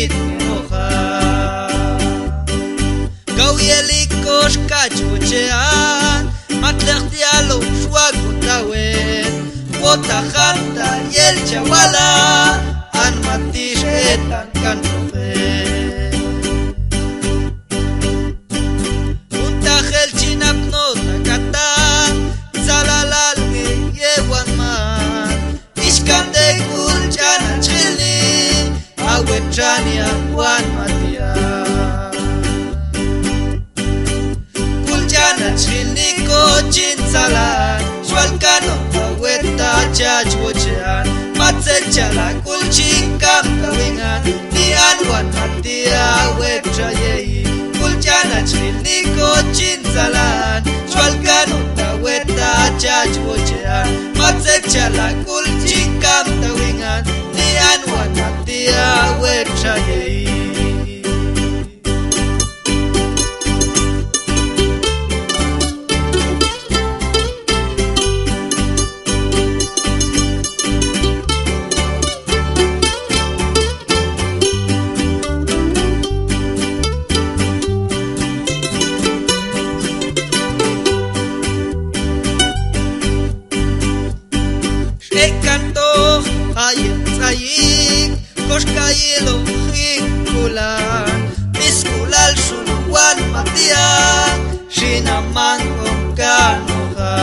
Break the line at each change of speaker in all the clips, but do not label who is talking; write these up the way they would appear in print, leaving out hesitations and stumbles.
chit enoja Gau yelikos kachuchean Matlechtialo shuagutawen Wota janta yel chawala An matish etan kantofen Untajel chinak nota katan Zalalal me yewan man Ishkandei kulchana chilni Awetrania wan matia Kulchana chilni kochin zalan Swalkano aweta chachwochean Matzechala kulchin kam kawingan Nian wan matia awetra yei Kulchana chilni kochin zalan Swalkano aweta chachwochean Matzechala kulchin kam kawingan Nian wan matia awetra yei Ekanto hayem tzayik Koshkayelo hikulan Miskulal shulwan matia Shinaman onkanoha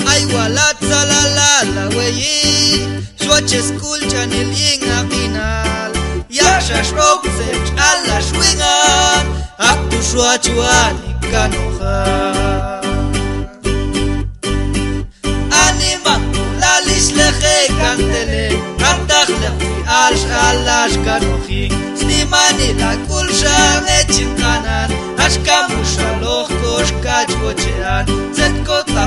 Ay walat zalalala weyi Swatches kulchan el yin akinal Yashash roksech ala shwingan Aktu shwachuan ikanoha Cantele, cantachle, alash kanochi, snimani la kulsha echinkanan, ashkamusha loch kosh kachwochean, zetkot la